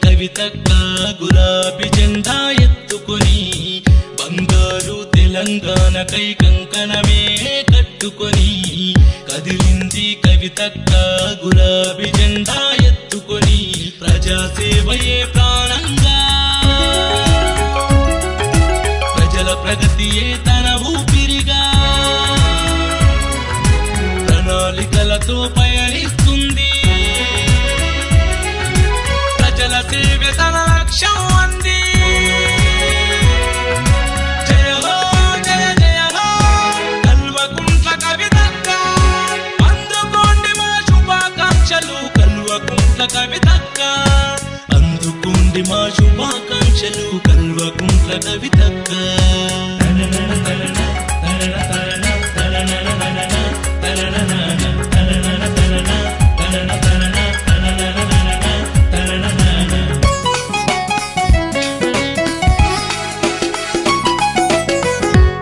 కవితక్క గులాబీ జెండా ఎత్తుకొని బంగారు తెలంగాణకై కంకణమే కట్టుకొని కదిలింది కవితక్క గులాబీ జెండా ఎత్తుకొని ప్రజాసేవయే ప్రాణంగా ప్రజల ప్రగతియే తన ఊపిరిగా ప్రణాళికలతో పయనిస్తుంది ప్రజల సేవే తన లక్ష్యం అంది జయ హో జయ జయ హో కల్వకుంట్ల కవితక్క అందుకోండి మా శుభాకాంక్షలు కల్వకుంట్ల కవితక్క అందుకోండి మా శుభాకాంక్షలు కల్వకుంట్ల కవితక్క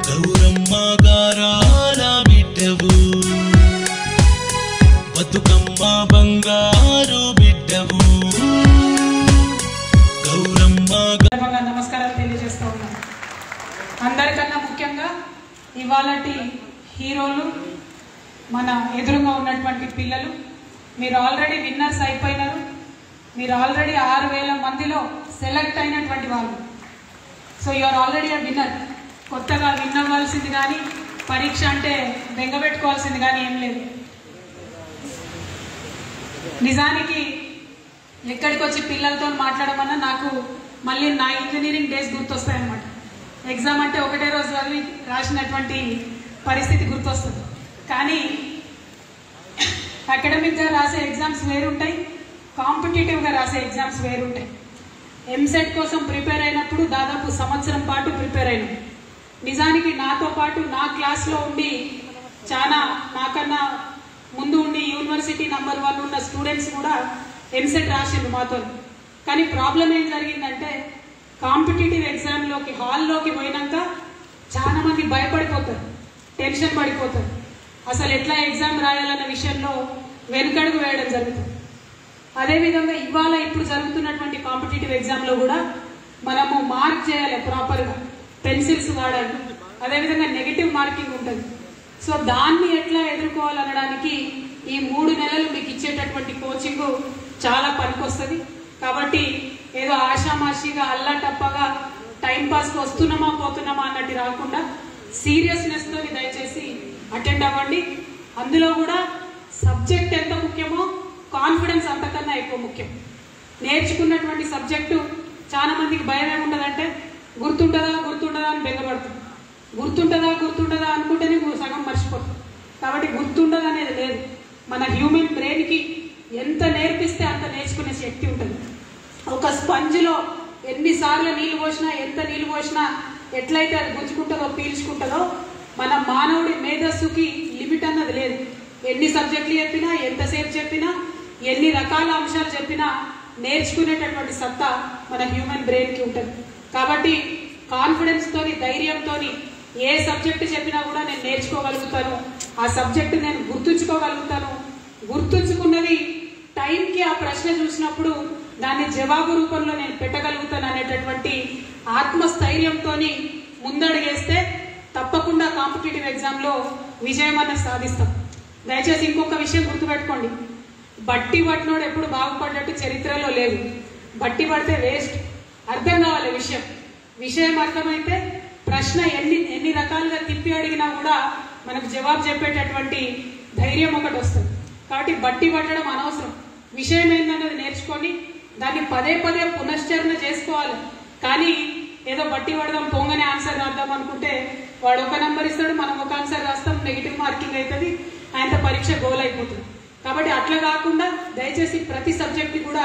గౌరమ్మ గారాల బిడ్డవు బతుకమ్మ బంగారు బిడ్డవు గౌరమ్మ నమస్కారాలు తెలియజేస్తూ ఉన్నాను. అందరికన్నా ముఖ్యంగా ఇవాళటి హీరోలు మన ఎదురుగా ఉన్నటువంటి పిల్లలు మీరు ఆల్రెడీ విన్నర్స్ అయిపోయినారు. మీరు ఆల్రెడీ 6000 మందిలో సెలెక్ట్ అయినటువంటి వాళ్ళు. So you are already a winner. కొత్తగా విన్ అవ్వాల్సింది కానీ పరీక్ష అంటే బెంగపెట్టుకోవాల్సింది కానీ ఏం లేదు. నిజానికి ఎక్కడికి వచ్చి పిల్లలతో మాట్లాడమన్నా నాకు మళ్ళీ నా ఇంజనీరింగ్ డేస్ గుర్తొస్తాయన్నమాట. ఎగ్జామ్ అంటే ఒకటే రోజు చదివి రాసినటువంటి పరిస్థితి గుర్తొస్తుంది. కానీ అకాడమిక్గా రాసే ఎగ్జామ్స్ వేరుంటాయి, కాంపిటేటివ్గా రాసే ఎగ్జామ్స్ వేరుంటాయి. ఎంసెట్ కోసం ప్రిపేర్ అయినప్పుడు దాదాపు సంవత్సరం పాటు ప్రిపేర్ అయినాం. నిజానికి నాతో పాటు నా క్లాస్లో ఉండి చాలా నాకన్నా ముందు ఉండి యూనివర్సిటీ నంబర్ 1 ఉన్న స్టూడెంట్స్ కూడా ఎంసెట్ రాసిండ్రు మాతో. కానీ ప్రాబ్లం ఏం జరిగిందంటే కాంపిటేటివ్ ఎగ్జామ్లోకి హాల్లోకి పోయినాక చాలా మంది భయపడిపోతారు, టెన్షన్ పడిపోతారు. అసలు ఎట్లా ఎగ్జామ్ రాయాలన్న విషయంలో వెనుకడుగు వేయడం జరుగుతుంది. అదేవిధంగా ఇవాళ ఇప్పుడు జరుగుతున్నటువంటి కాంపిటేటివ్ ఎగ్జామ్లో కూడా మనము మార్క్ చేయాలి ప్రాపర్గా, పెన్సిల్స్ వాడాలి. అదేవిధంగా నెగిటివ్ మార్కింగ్ ఉంటుంది. సో దాన్ని ఎట్లా ఎదుర్కోవాలనడానికి ఈ 3 నెలలు మీకు ఇచ్చేటటువంటి కోచింగ్ చాలా పనికొస్తుంది. కాబట్టి ఏదో ఆషామాషిగా అల్లాటప్పగా టైంపాస్కి వస్తున్నామా పోతున్నామా అన్నట్టు రాకుండా సీరియస్నెస్తో దయచేసి అటెండ్ అవ్వండి. అందులో కూడా సబ్జెక్ట్ ఎంత ముఖ్యమో కాన్ఫిడెన్స్ అంతకన్నా ఎక్కువ ముఖ్యం. నేర్చుకున్నటువంటి సబ్జెక్టు చాలా మందికి భయం ఏముంటుందంటే గుర్తుంటుందా అని బెంగపడుతుంది. గుర్తుంటుందా అనుకుంటేనే సగం మర్చిపోతుంది. కాబట్టి గుర్తుండదు అనేది లేదు. మన హ్యూమన్ బ్రెయిన్కి ఎంత నేర్పిస్తే అంత నేర్చుకునే శక్తి ఉంటుంది. ఒక స్పంజ్లో ఎన్నిసార్లు నీళ్ళు పోసినా ఎంత నీళ్ళు పోసినా ఎట్లయితే అది గుంజుకుంటుందో పీల్చుకుంటుందో మన మానవుడి మేధస్సుకి లిమిట్ అన్నది లేదు. ఎన్ని సబ్జెక్టులు చెప్పినా ఎంతసేపు చెప్పినా ఎన్ని రకాల అంశాలు చెప్పినా నేర్చుకునేటటువంటి సత్తా మన హ్యూమన్ బ్రెయిన్కి ఉంటుంది. కాబట్టి కాన్ఫిడెన్స్తో ధైర్యంతో ఏ సబ్జెక్టు చెప్పినా కూడా నేను నేర్చుకోగలుగుతాను, ఆ సబ్జెక్టు నేను గుర్తుంచుకోగలుగుతాను. గుర్తుంచుకున్నది టైంకి ఆ ప్రశ్న చూసినప్పుడు దాన్ని జవాబు రూపంలో నేను పెట్టగలుగుతాను అనేటటువంటి ఆత్మస్థైర్యంతో ముందడుగేస్తే తప్పకుండా కాంపిటేటివ్ ఎగ్జామ్లో విజయం అన్నది సాధిస్తాం. దయచేసి ఇంకొక విషయం గుర్తుపెట్టుకోండి, బట్టి పట్టినోడు ఎప్పుడు బాగుపడ్డట్టు చరిత్రలో లేదు. బట్టి పడితే వేస్ట్. అర్థం కావాలి విషయం అర్థమైతే ప్రశ్న ఎన్ని రకాలుగా తిప్పి అడిగినా కూడా మనకు జవాబు చెప్పేటటువంటి ధైర్యం ఒకటి వస్తుంది. కాబట్టి బట్టి పట్టడం అనవసరం. విషయం ఏందన్నది నేర్చుకొని దాన్ని పదే పునశ్చరణ చేసుకోవాలి. కానీ ఏదో బట్టి పడదాం పొంగనే ఆన్సర్ రాద్దాం అనుకుంటే వాడు ఒక నెంబర్ ఇస్తాడు, మనం ఒక ఆన్సర్ రాస్తాం, నెగిటివ్ మార్కింగ్ అవుతుంది, ఆయనతో పరీక్ష గోల్ అయిపోతుంది. కాబట్టి అట్లా కాకుండా దయచేసి ప్రతి సబ్జెక్ట్ని కూడా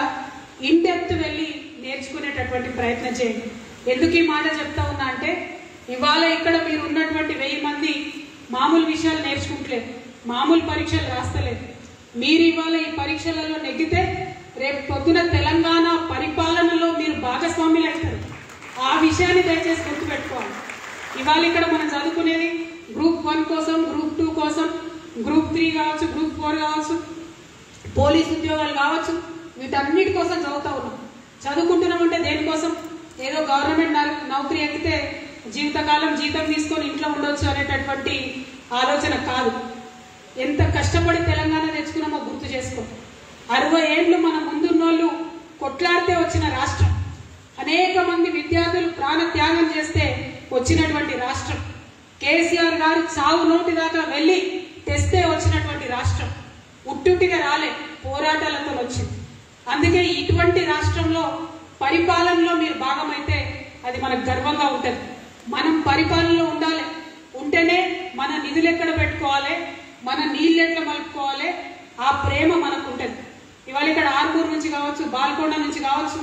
ఇన్ డెప్త్ వెళ్ళి నేర్చుకునేటటువంటి ప్రయత్నం చేయండి. ఎందుకు ఈ మాట చెప్తా ఉన్నా అంటే ఇవాళ ఇక్కడ మీరు ఉన్నటువంటి 1000 మంది మామూలు విషయాలు నేర్చుకుంటలేదు, మామూలు పరీక్షలు రాస్తలేదు. మీరు ఇవాళ ఈ పరీక్షలలో నెగ్గితే రేపు పొద్దున తెలంగాణ పరిపాలనలో మీరు భాగస్వాములు అవుతారు. ఆ విషయాన్ని దయచేసి గుర్తుపెట్టుకోవాలి. ఇవాళ ఇక్కడ మనం చదువుకునేది గ్రూప్ 1 కోసం, గ్రూప్ 2 కోసం, గ్రూప్ 3 కావచ్చు, గ్రూప్ 4 కావచ్చు, పోలీస్ ఉద్యోగాలు కావచ్చు, వీటన్నిటి కోసం చదువుతూ ఉన్నాం. చదువుకుంటున్నామంటే దేనికోసం? ఏదో గవర్నమెంట్ నౌకరీ ఎక్కితే జీవితకాలం జీతం తీసుకొని ఇంట్లో ఉండొచ్చు అనేటటువంటి ఆలోచన కాదు. ఎంత కష్టపడి తెలంగాణ తెచ్చుకున్నామో గుర్తు చేసుకో. 60 ఏళ్ళు మన ముందున్నోళ్ళు కొట్లాడితే వచ్చిన రాష్ట్రం, అనేక మంది విద్యార్థులు ప్రాణ త్యాగం చేస్తే వచ్చినటువంటి రాష్ట్రం, కేసీఆర్ గారు చావు నోటి దాకా వెళ్ళి తెస్తే వచ్చినటువంటి రాష్ట్రం, ఉట్టుటిగా రాలే, పోరాటాలతో వచ్చింది. అందుకే ఇటువంటి రాష్ట్రంలో పరిపాలనలో మీరు భాగమైతే అది మనకు గర్వంగా ఉంటుంది. మనం పరిపాలనలో ఉండాలి, ఉంటేనే మన నిధులు ఎక్కడ పెట్టుకోవాలి, మన నీళ్ళు ఎట్లా మలుపుకోవాలి, ఆ ప్రేమ మనకు ఉంటుంది. ఇవాళ ఇక్కడ ఆర్మూర్ నుంచి కావచ్చు, బాల్కొండ నుంచి కావచ్చు,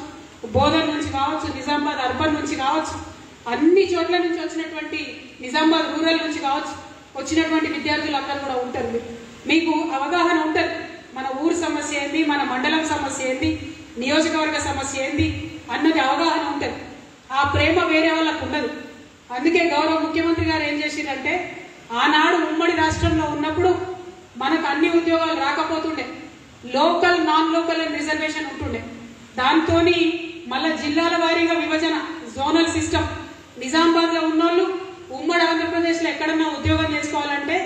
బోధన్ నుంచి కావచ్చు, నిజామాబాద్ అర్బన్ నుంచి కావచ్చు, అన్ని చోట్ల నుంచి వచ్చినటువంటి, నిజామాబాద్ రూరల్ నుంచి కావచ్చు వచ్చినటువంటి విద్యార్థులు అందరూ కూడా ఉంటారు. మీకు అవగాహన ఉంటుంది మన ఊరు సమస్య ఏంది, మన మండలం సమస్య ఏంది, నియోజకవర్గ సమస్య ఏంది అన్నది అవగాహన ఉంటుంది. ఆ ప్రేమ వేరే వాళ్ళకు ఉండదు. అందుకే గౌరవ ముఖ్యమంత్రి గారు ఏం చేసిందంటే, ఆనాడు ఉమ్మడి రాష్ట్రంలో ఉన్నప్పుడు మనకు అన్ని ఉద్యోగాలు రాకపోతుండే, లోకల్ నాన్ లోకల్ అని రిజర్వేషన్ ఉంటుండే. దాంతో మళ్ళా జిల్లాల వారీగా విభజన, జోనల్ సిస్టమ్. నిజామాబాద్ లో ఉన్నోళ్ళు ఉమ్మడి ఆంధ్రప్రదేశ్ లో ఎక్కడన్నా ఉద్యోగం చేసుకోవాలంటే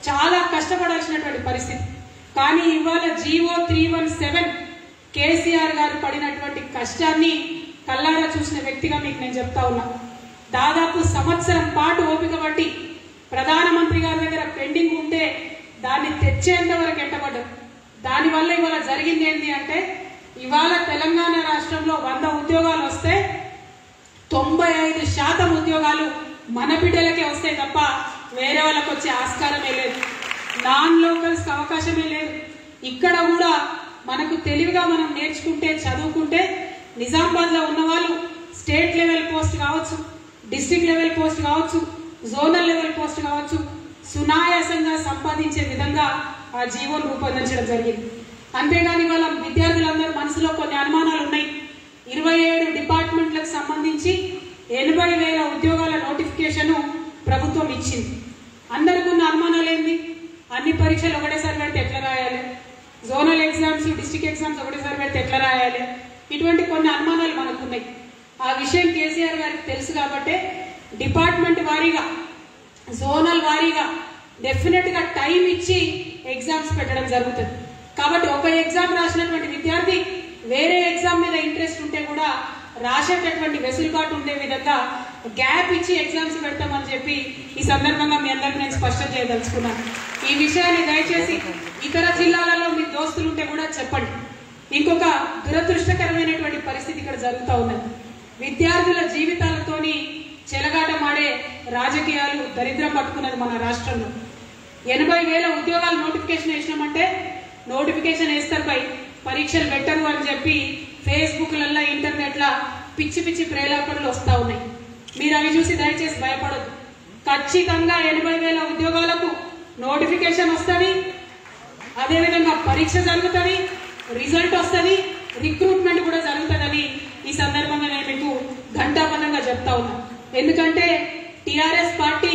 చాలా కష్టపడాల్సినటువంటి పరిస్థితి. కానీ ఇవాళ జీవో 317 కేసీఆర్ గారు పడినటువంటి కష్టాన్ని కల్లారా చూసిన వ్యక్తిగా మీకు నేను చెప్తా ఉన్నా. దాదాపు సంవత్సరం పాటు ఓపిక పట్టి ప్రధానమంత్రి గారి దగ్గర పెండింగ్ ఉంటే దాన్ని తెచ్చేంత వరకు ఎట్టబడ్డారు. దానివల్ల ఇవాళ జరిగింది ఏంటి అంటే, ఇవాళ తెలంగాణ రాష్ట్రంలో 100 ఉద్యోగాలు వస్తే 95% ఉద్యోగాలు మన బిడ్డలకే వస్తాయి తప్ప వేరే వాళ్ళకి వచ్చే ఆస్కారమే లేదు. నాన్ లోకల్స్ అవకాశమే లేదు. ఇక్కడ కూడా మనకు తెలివిగా మనం నేర్చుకుంటే, చదువుకుంటే నిజామాబాద్ లో ఉన్న వాళ్ళు స్టేట్ లెవెల్ పోస్ట్ కావచ్చు, డిస్ట్రిక్ట్ లెవెల్ పోస్ట్ కావచ్చు, జోనల్ లెవెల్ పోస్ట్ కావచ్చు, సునాయాసంగా సంపాదించే విధంగా ఆ జీవోను రూపొందించడం జరిగింది. అంతేగాని వాళ్ళ విద్యార్థులందరూ మనసులో కొన్ని అనుమానాలు ఉన్నాయి. 27 డిపార్ట్మెంట్లకు సంబంధించి 80,000 ఉద్యోగాల నోటిఫికేషన్ ప్రభుత్వం ఇచ్చింది. అందరికీ ఉన్న అనుమానాలు ఏంది? అన్ని పరీక్షలు ఒకటేసారి పెడితే ఎట్లా రాయాలి, జోనల్ ఎగ్జామ్స్, డిస్ట్రిక్ట్ ఎగ్జామ్స్ ఒకటేసారి పెడితే ఎట్లా రాయాలి, ఇటువంటి కొన్ని అనుమానాలు మనకు ఉన్నాయి. ఆ విషయం కేసీఆర్ గారికి తెలుసు కాబట్టి డిపార్ట్మెంట్ వారీగా, జోనల్ వారీగా డెఫినెట్ గా టైం ఇచ్చి ఎగ్జామ్స్ పెట్టడం జరుగుతుంది. కాబట్టి ఒక ఎగ్జామ్ రాసినటువంటి విద్యార్థి వేరే ఎగ్జామ్ మీద ఇంట్రెస్ట్ ఉంటే కూడా రాసేటటువంటి వెసులుబాటు ఉండే విధంగా గ్యాప్ ఇచ్చి ఎగ్జామ్స్ పెడతామని చెప్పి ఈ సందర్భంగా మీ అందరికీ నేను స్పష్టం చేయదలుచుకున్నాను. ఈ విషయాన్ని దయచేసి ఇతర జిల్లాలలో మీ దోస్తులు ఉంటే కూడా చెప్పండి. ఇంకొక దురదృష్టకరమైనటువంటి పరిస్థితి ఇక్కడ జరుగుతూ ఉన్నది. విద్యార్థుల జీవితాలతోని చెలగాటమాడే రాజకీయాలు దరిద్రం పట్టుకున్నది మన రాష్ట్రంలో. 80,000 ఉద్యోగాలు నోటిఫికేషన్ వేసినామంటే నోటిఫికేషన్ వేస్తారు పై పరీక్షలు పెట్టరు అని చెప్పి ఫేస్బుక్లల్లో, ఇంటర్నెట్ల పిచ్చి పిచ్చి ప్రేలాపనలు వస్తూ ఉన్నాయి. మీరు అవి చూసి దయచేసి భయపడద్దు. ఖచ్చితంగా 80,000 ఉద్యోగాలకు నోటిఫికేషన్ వస్తుంది, అదేవిధంగా పరీక్ష జరుగుతుంది, రిజల్ట్ వస్తుంది, రిక్రూట్మెంట్ కూడా జరుగుతుందని ఈ సందర్భంగా నేను మీకు ఘంటాపథంగా చెప్తా ఉన్నా. ఎందుకంటే టిఆర్ఎస్ పార్టీ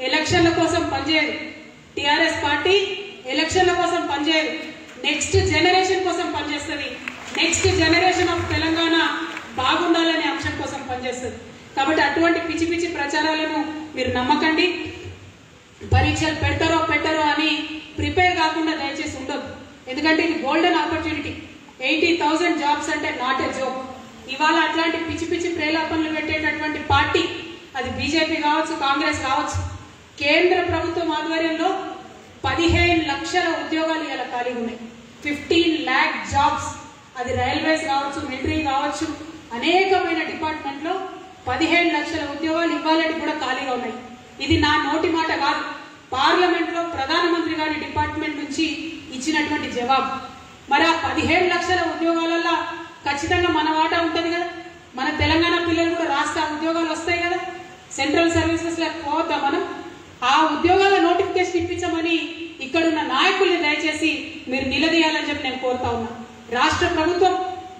ఎలక్షన్ల కోసం పనిచేయదు. టిఆర్ఎస్ పార్టీ ఎలక్షన్ల కోసం పనిచేయదు, నెక్స్ట్ జనరేషన్ కోసం పనిచేస్తుంది. నెక్స్ట్ జనరేషన్ ఆఫ్ తెలంగాణ బాగుండాలనే అంశం కోసం పనిచేస్తుంది. కాబట్టి అటువంటి పిచ్చి పిచ్చి ప్రచారాలను మీరు నమ్మకండి. పరీక్షలు పెడతారో పెట్టరో అని ప్రిపేర్ కాకుండా దయచేసి ఉండొద్దు. ఎందుకంటే ఇది గోల్డెన్ ఆపర్చునిటీ. 80,000 జాబ్స్ అంటే నాట్ ఎ జోక్. ఇవాళ అట్లాంటి పిచ్చి పిచ్చి ప్రేలాపనలు పెట్టేటటువంటి పార్టీ అది బీజేపీ కావచ్చు, కాంగ్రెస్ కావచ్చు. కేంద్ర ప్రభుత్వం ఆధ్వర్యంలో 15 లక్షల ఉద్యోగాలు ఇలా ఖాళీగా ఉన్నాయి. 15 lakh జాబ్స్. అది రైల్వేస్ కావచ్చు, మిలిటరీ కావచ్చు, అనేకమైన డిపార్ట్మెంట్ లో 15 లక్షల ఉద్యోగాలు ఇవ్వాలని కూడా ఖాళీగా ఉన్నాయి. ఇది నా నోటి మాట కాదు, పార్లమెంట్ లో ప్రధానమంత్రి గారి డిపార్ట్మెంట్ నుంచి ఇచ్చినటువంటి జవాబు. మరి ఆ 15 లక్షల ఉద్యోగాలలో ఖచ్చితంగా మన వాటా ఉంటుంది కదా. మన తెలంగాణ పిల్లలు కూడా రాష్ట్ర ఉద్యోగాలు వస్తాయి కదా. సెంట్రల్ సర్వీసెస్ లో పోవద్దా మనం? ఆ ఉద్యోగాల నోటిఫికేషన్ ఇప్పించమని ఇక్కడున్న నాయకుల్ని దయచేసి మీరు నిలదీయాలని చెప్పి నేను కోరుతా ఉన్నా. రాష్ట్ర ప్రభుత్వం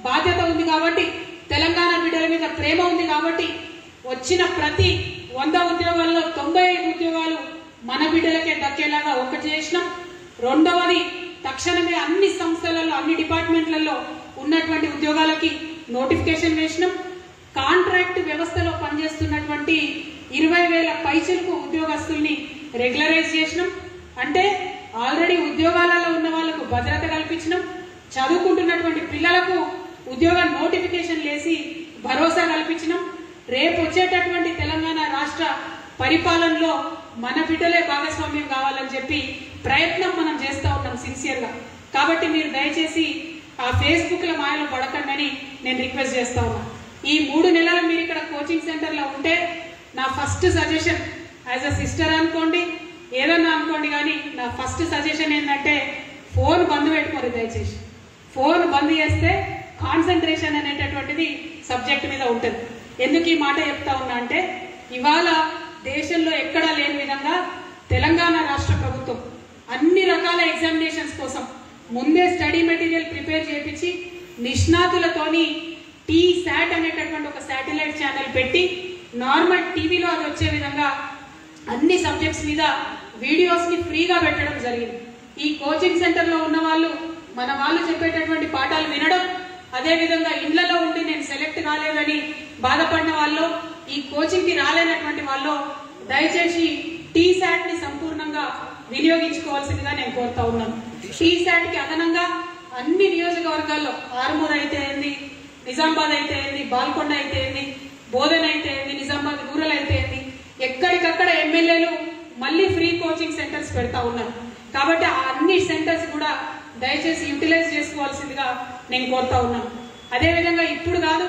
బాధ్యత ఉంది కాబట్టి, తెలంగాణ బిడ్డల మీద ప్రేమ ఉంది కాబట్టి వచ్చిన ప్రతి 100 ఉద్యోగాల్లో 95 ఉద్యోగాలు మన బిడ్డలకే దక్కేలాగా ఒకటి చేసినాం. రెండవది, తక్షణమే అన్ని సంస్థలలో, అన్ని డిపార్ట్మెంట్లలో ఉన్నటువంటి ఉద్యోగాలకి నోటిఫికేషన్ వేసినాం. కాంట్రాక్ట్ వ్యవస్థలో పనిచేస్తున్నటువంటి 20,000 పైచిలకు ఉద్యోగస్తుల్ని రెగ్యులరైజ్ చేసినాం. అంటే ఆల్రెడీ ఉద్యోగాలలో ఉన్న వాళ్ళకు భద్రత కల్పించినాం. చదువుకుంటున్నటువంటి పిల్లలకు ఉద్యోగ నోటిఫికేషన్ వేసి భరోసా కల్పించినాం. రేపు వచ్చేటటువంటి తెలంగాణ రాష్ట్ర పరిపాలనలో మన బిడ్డలే భాగస్వామ్యం కావాలని చెప్పి ప్రయత్నం మనం చేస్తూ ఉన్నాం సిన్సియర్గా. కాబట్టి మీరు దయచేసి ఆ ఫేస్బుక్ల మాయలో పడకండి నేను రిక్వెస్ట్ చేస్తా ఉన్నా. ఈ 3 నెలలు మీరు ఇక్కడ కోచింగ్ సెంటర్లో ఉంటే నా first suggestion as a sister అనుకోండి, ఏదన్నా అనుకోండి, కానీ నా ఫస్ట్ సజెషన్ ఏంటంటే ఫోన్ బంద్ పెట్టుకోరు. దయచేసి ఫోన్ బంద్ చేస్తే కాన్సన్ట్రేషన్ అనేటటువంటిది సబ్జెక్ట్ మీద ఉంటుంది. ఎందుకు ఈ మాట చెప్తా ఉన్నా అంటే ఇవాళ దేశంలో ఎక్కడా లేని విధంగా తెలంగాణ రాష్ట్ర ప్రభుత్వం అన్ని రకాల ఎగ్జామినేషన్స్ కోసం ముందే స్టడీ మెటీరియల్ ప్రిపేర్ చేయించి నిష్ణాతులతోని TSAT అనేటటువంటి ఒక శాటిలైట్ ఛానల్ పెట్టి నార్మల్ టీవీలో అది వచ్చే విధంగా అన్ని సబ్జెక్ట్స్ మీద వీడియోస్ని ఫ్రీగా పెట్టడం జరిగింది. ఈ కోచింగ్ సెంటర్లో ఉన్న వాళ్ళు మన వాళ్ళు చెప్పేటటువంటి పాఠాలు వినడం, అదేవిధంగా ఇండ్లలో ఉండి నేను సెలెక్ట్ కాలేదని బాధపడిన వాళ్ళు, ఈ కోచింగ్కి రాలేనటువంటి వాళ్ళు దయచేసి TSAT ని సంపూర్ణంగా వినియోగించుకోవాల్సిందిగా నేను కోరుతా ఉన్నాను. TSAT కి అదనంగా అన్ని నియోజకవర్గాల్లో ఆర్మూర్ అయితే ఏంది, నిజామాబాద్ అయితే ఏంది, బాల్కొండ అయితే ఏంది, బోధన అయితే ఏంది, నిజామాబాద్ రూరల్ అయితే ఏంది, ఎక్కడికక్కడ ఎమ్మెల్యేలు మళ్ళీ ఫ్రీ కోచింగ్ సెంటర్స్ పెడతా ఉన్నారు. కాబట్టి ఆ అన్ని సెంటర్స్ కూడా దయచేసి యూటిలైజ్ చేసుకోవాల్సిందిగా నేను కోరుతా ఉన్నాను. అదేవిధంగా ఇప్పుడు కాదు,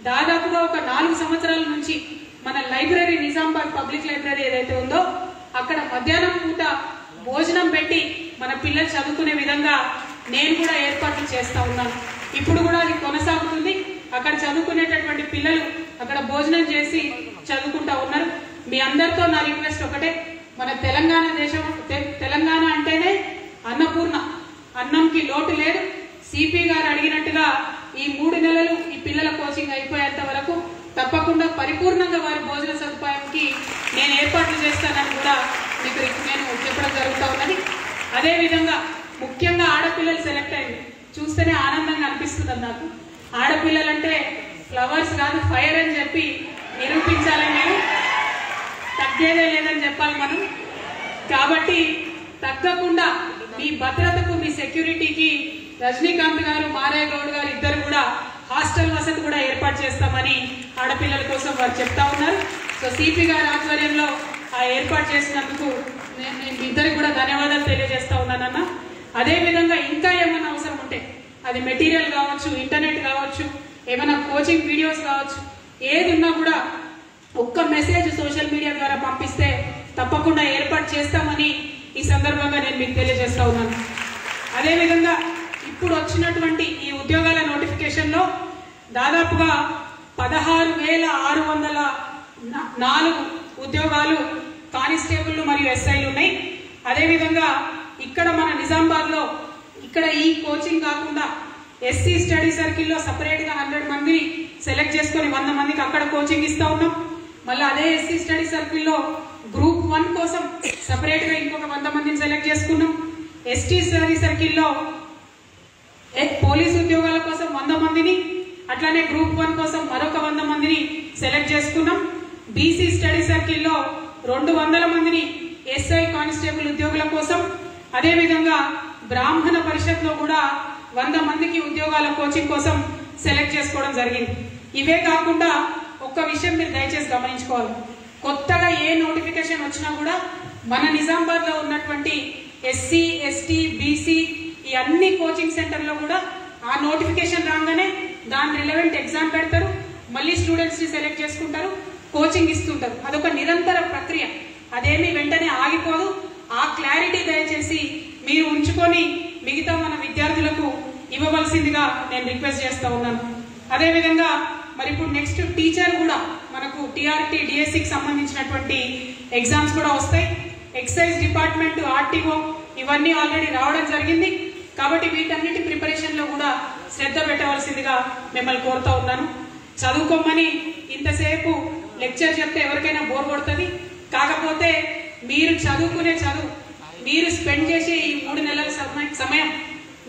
దాదాపుగా ఒక 4 సంవత్సరాల నుంచి మన లైబ్రరీ నిజామాబాద్ పబ్లిక్ లైబ్రరీ ఏదైతే ఉందో అక్కడ మధ్యాహ్నం పూట భోజనం పెట్టి మన పిల్లలు చదువుకునే విధంగా నేను కూడా ఏర్పాట్లు చేస్తా ఉన్నాను. ఇప్పుడు కూడా అది కొనసాగుతుంది. అక్కడ చదువుకునేటటువంటి పిల్లలు అక్కడ భోజనం చేసి చదువుకుంటా ఉన్నారు. మీ అందరితో నా రిక్వెస్ట్ ఒకటే, మన తెలంగాణ అంటేనే అన్నపూర్ణ, అన్నంకి లోటు లేదు. సిపి గారు అడిగినట్టుగా ఈ 3 నెలలు ఈ పిల్లల కోచింగ్ అయిపోయేంత వరకు తప్పకుండా పరిపూర్ణంగా వారి భోజన సదుపాయంకి నేను ఏర్పాట్లు చేస్తానని కూడా మీకు నేను చెప్పడం జరుగుతూ ఉన్నది. అదేవిధంగా ముఖ్యంగా ఆడపిల్లలు సెలెక్ట్ అయింది చూస్తేనే ఆనందంగా అనిపిస్తుంది నాకు. ఆడపిల్లలంటే ఫ్లవర్స్ కాదు ఫైర్ అని చెప్పి నిరూపించాలని నేను తగ్గేదే లేదని చెప్పాలి మనం. కాబట్టి తగ్గకుండా మీ భద్రతకు మీ సెక్యూరిటీకి రజనీకాంత్ గారు మారయ్య గౌడ్ గారు ఇద్దరు కూడా హాస్టల్ వసతి కూడా ఏర్పాటు చేస్తామని ఆడపిల్లల కోసం వారు చెప్తా ఉన్నారు. సో సిపి గారి ఆధ్వర్యంలో ఆ ఏర్పాటు చేసినందుకు నేను ఇద్దరికి కూడా ధన్యవాదాలు తెలియజేస్తా ఉన్నానన్న. అదేవిధంగా ఇంకా ఏమైనా అవసరం ఉంటే అది మెటీరియల్ కావచ్చు, ఇంటర్నెట్ కావచ్చు, ఏమైనా కోచింగ్ వీడియోస్ కావచ్చు, ఏది ఉన్నా కూడా ఒక్క మెసేజ్ సోషల్ మీడియా ద్వారా పంపిస్తే తప్పకుండా ఏర్పాటు చేస్తామని ఈ సందర్భంగా నేను మీకు తెలియజేస్తా ఉన్నాను. అదేవిధంగా ఇప్పుడు వచ్చినటువంటి ఈ ఉద్యోగాల నోటిఫికేషన్లో దాదాపుగా 16,604 ఉద్యోగాలు కానిస్టేబుల్ మరియు ఎస్ఐలు ఉన్నాయి. అదేవిధంగా ఇక్కడ మన నిజామాబాద్లో ఇక్కడ ఈ కోచింగ్ కాకుండా ఎస్సీ స్టడీ సర్కిల్లో సపరేట్గా 100 మందిని సెలెక్ట్ చేసుకొని 100 మందికి అక్కడ కోచింగ్ ఇస్తా ఉన్నాం. మళ్ళీ అదే ఎస్సీ స్టడీ సర్కిల్లో గ్రూప్ 1 కోసం సపరేట్గా ఇంకొక 100 మందిని సెలెక్ట్ చేసుకున్నాం. ఎస్టీ స్టడీ సర్కిల్లో పోలీసు ఉద్యోగాల కోసం 100 మందిని, అట్లానే గ్రూప్ 1 కోసం మరొక 100 మందిని సెలెక్ట్ చేసుకున్నాం. బీసీ స్టడీ సర్కిల్లో 200 మందిని ఎస్ఐ కానిస్టేబుల్ ఉద్యోగుల కోసం, అదేవిధంగా బ్రాహ్మణ పరిషత్లో కూడా 100 మందికి ఉద్యోగాల కోచింగ్ కోసం సెలెక్ట్ చేసుకోవడం జరిగింది. ఇవే కాకుండా ఒక్క విషయం మీరు దయచేసి గమనించుకోవాలి, కొత్తగా ఏ నోటిఫికేషన్ వచ్చినా కూడా మన నిజామాబాద్లో ఉన్నటువంటి ఎస్సీ ఎస్టీ బీసీ ఈ అన్ని కోచింగ్ సెంటర్లో కూడా ఆ నోటిఫికేషన్ రాగానే దాని రిలవెంట్ ఎగ్జామ్ పెడతారు, మళ్ళీ స్టూడెంట్స్ని సెలెక్ట్ చేసుకుంటారు, కోచింగ్ ఇస్తుంటారు. అదొక నిరంతర ప్రక్రియ, అదేమీ వెంటనే ఆగిపోదు. ఆ క్లారిటీ దయచేసి మీరు ఉంచుకొని మిగతా మన విద్యార్థులకు ఇవ్వవలసిందిగా నేను రిక్వెస్ట్ చేస్తూ ఉన్నాను. అదేవిధంగా మరి ఇప్పుడు నెక్స్ట్ టీచర్ కూడా మనకు టీఆర్టీ డిఎస్సికి సంబంధించినటువంటి ఎగ్జామ్స్ కూడా వస్తాయి. ఎక్సైజ్ డిపార్ట్మెంట్, ఆర్టీఓ ఇవన్నీ ఆల్రెడీ రావడం జరిగింది. కాబట్టి వీటన్నిటి ప్రిపరేషన్లో కూడా శ్రద్ధ పెట్టవలసిందిగా మిమ్మల్ని కోరుతా ఉన్నాను. చదువుకోమని ఇంతసేపు లెక్చర్ చెప్తే ఎవరికైనా బోర్ కొడుతుంది. కాకపోతే మీరు చదువుకునే చదువు, మీరు స్పెండ్ చేసే ఈ 3 నెలల సమయం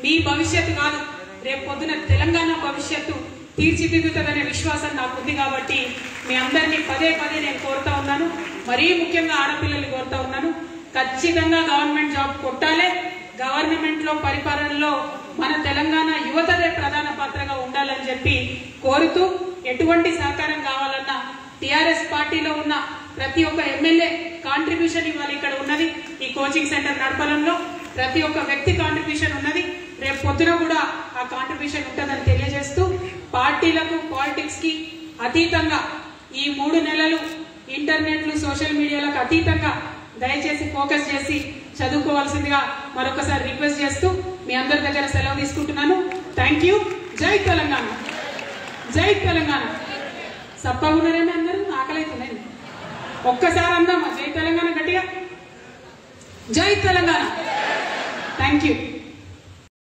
మీ భవిష్యత్తు కాదు, రేపు పొద్దున తెలంగాణ భవిష్యత్తు తీర్చిదిద్దుతుందనే విశ్వాసం నాకు ఉంది కాబట్టి మీ అందరినీ పదే పదే నేను కోరుతా ఉన్నాను. మరీ ముఖ్యంగా ఆడపిల్లల్ని కోరుతా ఉన్నాను, ఖచ్చితంగా గవర్నమెంట్ జాబ్ కొట్టాలి. గవర్నమెంట్లో పరిపాలనలో మన తెలంగాణ యువతదే ప్రధాన పాత్రగా ఉండాలని చెప్పి కోరుతూ, ఎటువంటి సహకారం కావాలన్నా టిఆర్ఎస్ పార్టీలో ఉన్న ప్రతి ఒక్క ఎమ్మెల్యే కాంట్రిబ్యూషన్ ఇవాళ ఇక్కడ ఉన్నది. ఈ కోచింగ్ సెంటర్ నడపడంలో ప్రతి ఒక్క వ్యక్తి కాంట్రిబ్యూషన్ ఉన్నది. రేపు పొద్దున కూడా ఆ కాంట్రిబ్యూషన్ ఉంటుందని తెలియజేస్తూ, పార్టీలకు పాలిటిక్స్ కి అతీతంగా ఈ 3 నెలలు ఇంటర్నెట్లు సోషల్ మీడియాలకు అతీతంగా దయచేసి ఫోకస్ చేసి చదువుకోవాల్సిందిగా మరొకసారి రిక్వెస్ట్ చేస్తూ మీ అందరి దగ్గర సెలవు తీసుకుంటున్నాను. Thank you. జై తెలంగాణ, జై తెలంగాణ. సప్పగున్నారేమో అందరూ, ఆకలైతున్నాయి. ఒక్కసారి అందామా జై తెలంగాణ గట్టిగా, జై తెలంగాణ. Thank you.